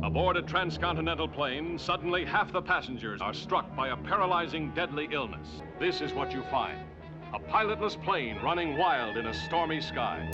Aboard a transcontinental plane, suddenly half the passengers are struck by a paralyzing, deadly illness. This is what you find. A pilotless plane running wild in a stormy sky.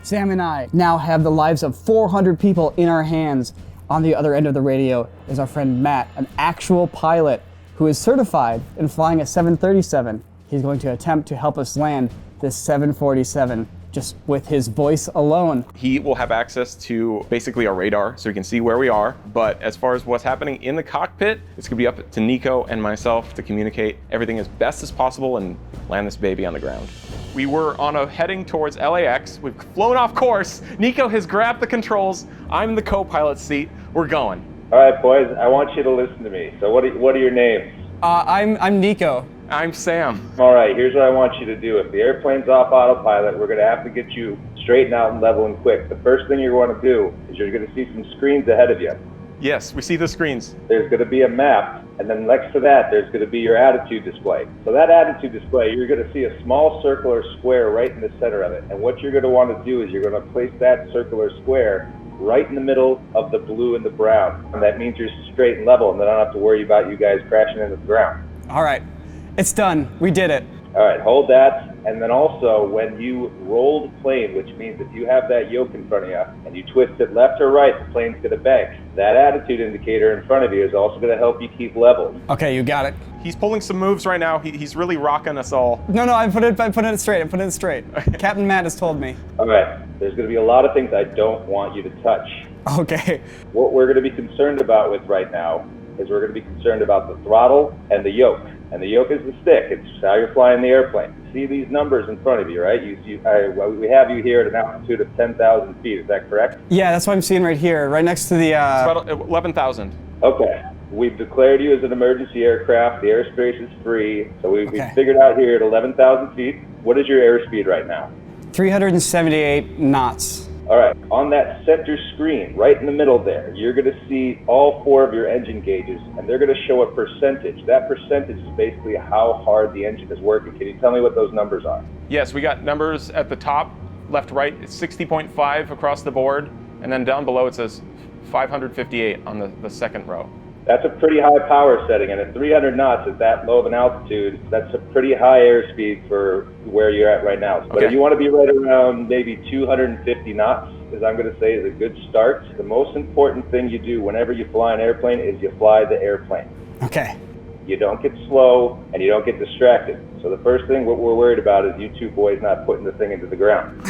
Sam and I now have the lives of 400 people in our hands. On the other end of the radio is our friend Matt, an actual pilot who is certified in flying a 737. He's going to attempt to help us land this 747 just with his voice alone. He will have access to basically our radar so he can see where we are. But as far as what's happening in the cockpit, it's gonna be up to Niko and myself to communicate everything as best as possible and land this baby on the ground. We were on a heading towards LAX. We've flown off course. Niko has grabbed the controls. I'm in the co-pilot seat. We're going. All right, boys, I want you to listen to me. So what are your names? I'm Niko. I'm Sam. All right, here's what I want you to do. If the airplane's off autopilot, we're gonna have to get you straightened out and level and quick. The first thing you're gonna do is you're gonna see some screens ahead of you. Yes, we see the screens. There's gonna be a map, and then next to that, there's gonna be your attitude display. So that attitude display, you're gonna see a small circular square right in the center of it. And what you're gonna wanna do is you're gonna place that circular square right in the middle of the blue and the brown. And that means you're straight and level, and then I don't have to worry about you guys crashing into the ground. All right, it's done. We did it. All right, hold that. And then also, when you roll the plane, which means if you have that yoke in front of you and you twist it left or right, the plane's gonna bank. That attitude indicator in front of you is also gonna help you keep level. Okay, you got it. He's pulling some moves right now. He's really rocking us all. No, I'm putting it straight. Captain Matt has told me. All right, there's gonna be a lot of things I don't want you to touch. Okay. What we're gonna be concerned about with right now is we're gonna be concerned about the throttle and the yoke. And the yoke is the stick. It's how you're flying the airplane. See these numbers in front of you, right? We have you here at an altitude of 10,000 feet. Is that correct? Yeah, that's what I'm seeing right here, right next to the... It's about 11,000. Okay. We've declared you as an emergency aircraft. The airspace is free. So we figured out here at 11,000 feet. What is your airspeed right now? 378 knots. All right, on that center screen, right in the middle there, you're gonna see all 4 of your engine gauges, and they're gonna show a percentage. That percentage is basically how hard the engine is working. Can you tell me what those numbers are? Yes, we got numbers at the top, left, right. It's 60.5 across the board, and then down below it says 558 on the second row. That's a pretty high power setting, and at 300 knots at that low of an altitude, that's a pretty high airspeed for where you're at right now. But if you want to be right around maybe 250 knots, as I'm going to say, is a good start. The most important thing you do whenever you fly an airplane is you fly the airplane. Okay. You don't get slow, and you don't get distracted. So the first thing what we're worried about is you two boys not putting the thing into the ground.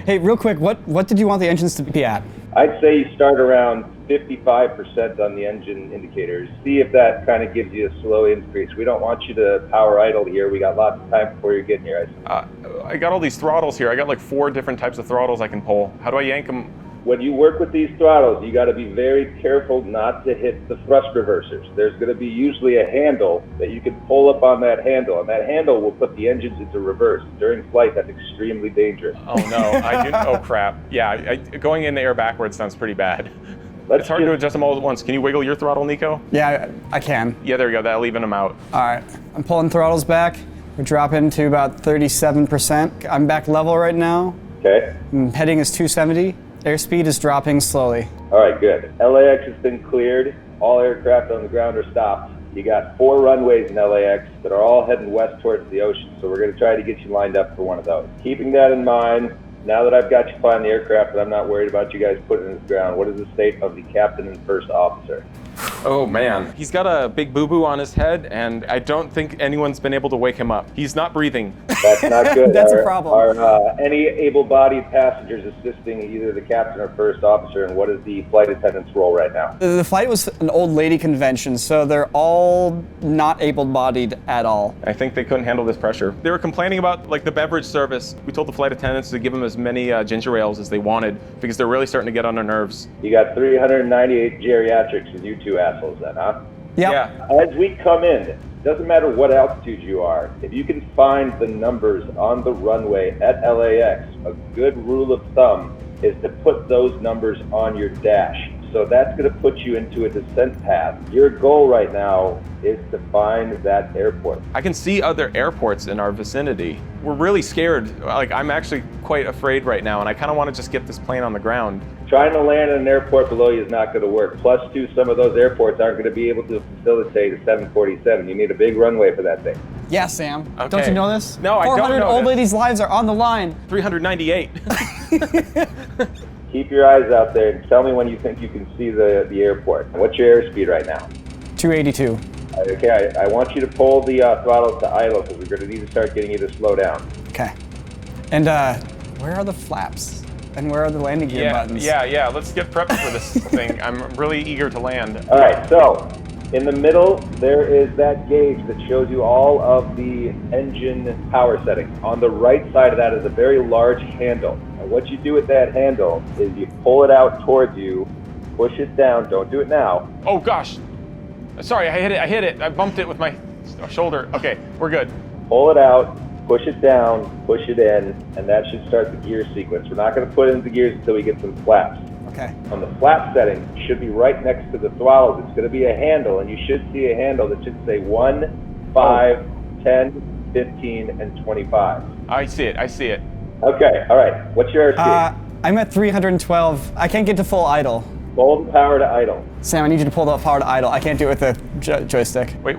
Hey, real quick, what did you want the engines to be at? I'd say you start around 55% on the engine indicators. See if that kind of gives you a slow increase. We don't want you to power idle here. We got lots of time before you're getting here. I got all these throttles here. I got like 4 different types of throttles I can pull. How do I yank them? When you work with these throttles, you got to be very careful not to hit the thrust reversers. There's going to be usually a handle that you can pull up on that handle, and that handle will put the engines into reverse. During flight, that's extremely dangerous. Oh no, oh crap. Yeah, going in the air backwards sounds pretty bad. It's hard to adjust them all at once. Can you wiggle your throttle, Niko? Yeah, I can. Yeah, there you go. That'll even them out. All right, I'm pulling throttles back. We're dropping to about 37%. I'm back level right now. Okay. Heading is 270. Airspeed is dropping slowly. All right, good. LAX has been cleared. All aircraft on the ground are stopped. You got 4 runways in LAX that are all heading west towards the ocean, so we're going to try to get you lined up for one of those. Keeping that in mind, now that I've got you flying the aircraft and I'm not worried about you guys putting it in the ground, what is the state of the captain and first officer? Oh man, he's got a big boo-boo on his head, and I don't think anyone's been able to wake him up. He's not breathing. That's not good. That's a problem. Are any able-bodied passengers assisting either the captain or first officer, and what is the flight attendant's role right now? The flight was an old lady convention, so they're all not able-bodied at all. I think they couldn't handle this pressure. They were complaining about like the beverage service. We told the flight attendants to give them as many ginger ales as they wanted because they're really starting to get on their nerves. You got 398 geriatrics with you two assholes then, huh? Yep. Yeah. As we come in, doesn't matter what altitude you are, if you can find the numbers on the runway at LAX, a good rule of thumb is to put those numbers on your dash. So that's going to put you into a descent path. Your goal right now is to find that airport. I can see other airports in our vicinity. We're really scared. Like, I'm actually quite afraid right now, and I kind of want to just get this plane on the ground. Trying to land in an airport below you is not going to work. Plus, two, some of those airports aren't going to be able to facilitate a 747. You need a big runway for that thing. Yeah, Sam. Okay. Don't you know this? No, I don't know 400 old this. ladies' lives are on the line. 398. Keep your eyes out there and tell me when you think you can see the airport. What's your airspeed right now? 282. Okay, I want you to pull the throttle to idle because we're going to need to start getting you to slow down. Okay. And where are the flaps? And where are the landing gear buttons? Yeah. Let's get prepped for this thing. I'm really eager to land. All right, so in the middle, there is that gauge that shows you all of the engine power settings. On the right side of that is a very large handle. And what you do with that handle is you pull it out towards you, push it down. Don't do it now. Oh gosh. Sorry, I hit it. I bumped it with my shoulder. Okay, we're good. Pull it out, push it down, push it in, and that should start the gear sequence. We're not going to put it into gears until we get some flaps. Okay. On the flap setting, it should be right next to the throttles. It's going to be a handle, and you should see a handle that should say 1, 5, 10, 15, and 25. I see it. Okay, all right. What's your airspeed? I'm at 312. I can't get to full idle. Pull the power to idle. Sam, I need you to pull the power to idle. I can't do it with the joystick. Wait.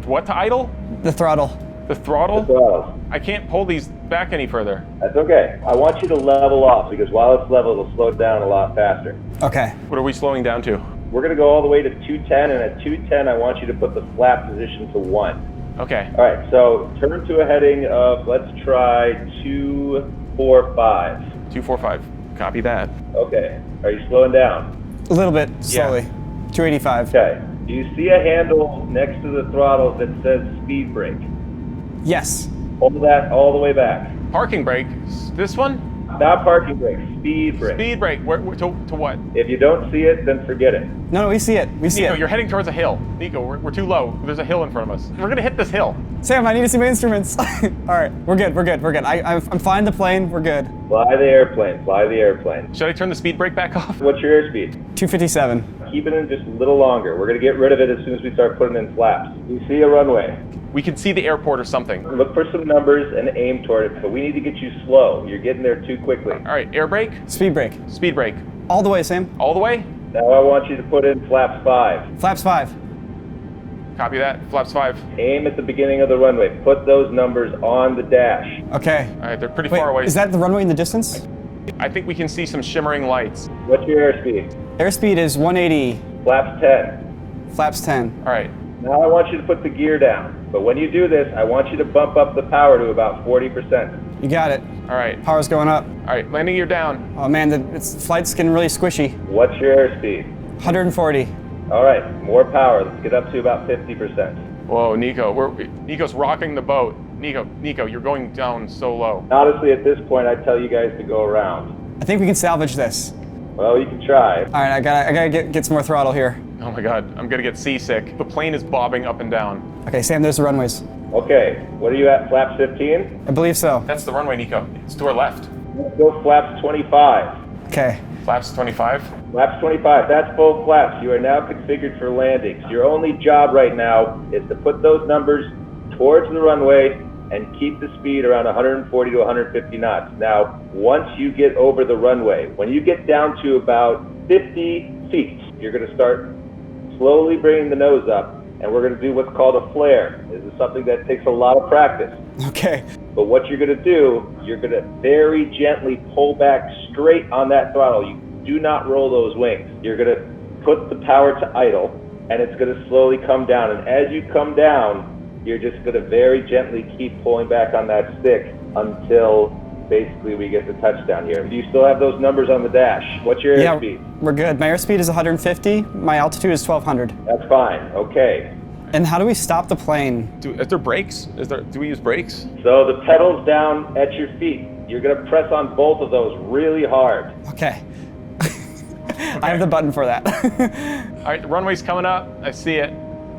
What to idle? The throttle. The throttle? The throttles. I can't pull these back any further. That's okay. I want you to level off because while it's level, it'll slow down a lot faster. Okay. What are we slowing down to? We're going to go all the way to 210, and at 210, I want you to put the flap position to 1. Okay. All right, so turn to a heading of, let's try 245. 245. Copy that. Okay. Are you slowing down? A little bit slowly. 285. Okay. Do you see a handle next to the throttle that says speed brake? Yes. Hold that all the way back. Parking brake. This one? Not parking brake, speed brake. Speed brake. To what? If you don't see it, then forget it. No, we see it. We see Niko, it. you're heading towards a hill. Niko, we're too low. There's a hill in front of us. We're gonna hit this hill. Sam, I need to see my instruments. All right, we're good. I'm flying the plane. We're good. Fly the airplane. Should I turn the speed brake back off? What's your airspeed? 257. Keep it in just a little longer. We're going to get rid of it as soon as we start putting in flaps. You see a runway. We can see the airport or something. Look for some numbers and aim toward it, but we need to get you slow. You're getting there too quickly. All right, air brake. Speed brake. Speed brake. All the way, Sam. All the way? Now I want you to put in flaps 5. Flaps 5. Copy that. Flaps 5. Aim at the beginning of the runway. Put those numbers on the dash. Okay. All right, they're pretty Wait, far away. is that the runway in the distance? I think we can see some shimmering lights. What's your airspeed? Airspeed is 180. Flaps 10. Flaps 10. All right. Now I want you to put the gear down. But when you do this, I want you to bump up the power to about 40%. You got it. All right. Power's going up. All right, landing gear down. Oh man, flight's getting really squishy. What's your airspeed? 140. All right, more power. Let's get up to about 50%. Whoa, Niko's rocking the boat. Niko, you're going down so low. Honestly, at this point, I'd tell you guys to go around. I think we can salvage this. Well, you can try. All right, I gotta get some more throttle here. Oh my God, I'm gonna get seasick. The plane is bobbing up and down. Okay, Sam, there's the runways. Okay, what are you at, flaps 15? I believe so. That's the runway, Niko. It's to our left. Let's go flaps 25. Okay. Flaps 25. Flaps 25, that's full flaps. You are now configured for landings. Your only job right now is to put those numbers towards the runway and keep the speed around 140 to 150 knots. Now, once you get over the runway, when you get down to about 50 feet, you're going to start slowly bringing the nose up, and we're going to do what's called a flare. This is something that takes a lot of practice. Okay. But what you're going to do, you're going to very gently pull back straight on that throttle. You do not roll those wings. You're going to put the power to idle, and it's going to slowly come down. And as you come down, you're just going to very gently keep pulling back on that stick until basically we get the touchdown here. Do you still have those numbers on the dash? What's your airspeed? We're good. My airspeed is 150. My altitude is 1200. That's fine. Okay. And how do we stop the plane? Is there brakes? Do we use brakes? So the pedal's down at your feet. You're going to press on both of those really hard. Okay. I have the button for that. All right, the runway's coming up. I see it.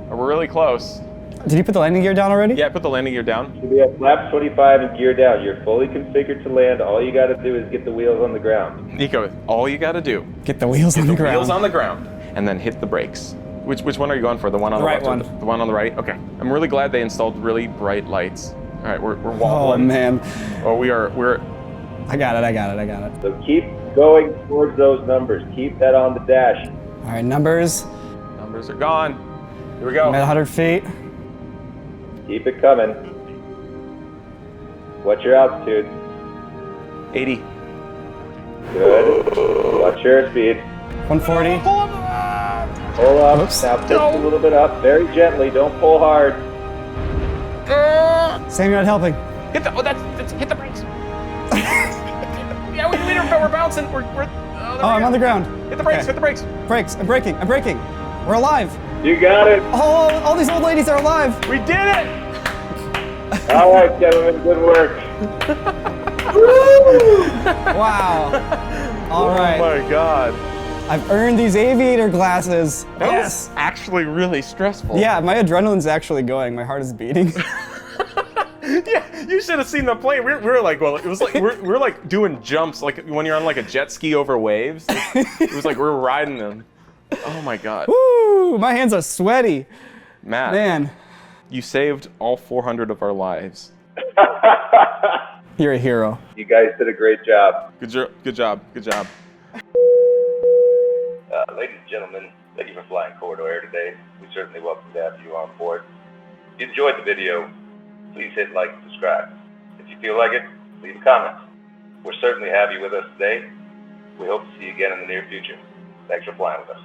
We're really close. Did you put the landing gear down already? Yeah, I put the landing gear down. You'll be at flaps 25 and gear down. You're fully configured to land. All you got to do is get the wheels on the ground. Niko, all you gotta do. Get the wheels on the ground. Wheels on the ground, and then hit the brakes. Which one are you going for? The one on the right left? one. Or the one on the right? Okay. I'm really glad they installed really bright lights. All right, we're Oh wobbling. man. Oh, we're. I got it. So keep going towards those numbers. Keep that on the dash. All right, numbers. Numbers are gone. Here we I'm go. at 100 feet. Keep it coming. What's your altitude? 80. Good. What's your speed? 140. Pull up. Oops. Now push a little bit up, very gently. Don't pull hard. Sam, you're not helping. Hit the, that's hit the brakes. Yeah, we're bouncing. We're I'm on the ground. Hit the brakes, Okay. hit the brakes. Brakes. I'm braking. I'm braking. We're alive. You got it. Oh, all these old ladies are alive. We did it! All right, gentlemen, good work. Wow. All right. Oh my God. I've earned these aviator glasses. That Yes. was actually really stressful. Yeah, my adrenaline's actually going. My heart is beating. Yeah, you should have seen the plane. We were like, well, it was like we're like doing jumps, like when you're on like a jet ski over waves. It was like we're riding them. Oh my God. Woo! My hands are sweaty. Matt, Man, you saved all 400 of our lives. you're a hero. You guys did a great job. Good job. Good job. Good job. Ladies and gentlemen, thank you for flying Corridor Air today. We certainly welcome to have you on board. If you enjoyed the video, please hit like and subscribe. If you feel like it, leave a comment. We're certainly happy with us today. We hope to see you again in the near future. Thanks for flying with us.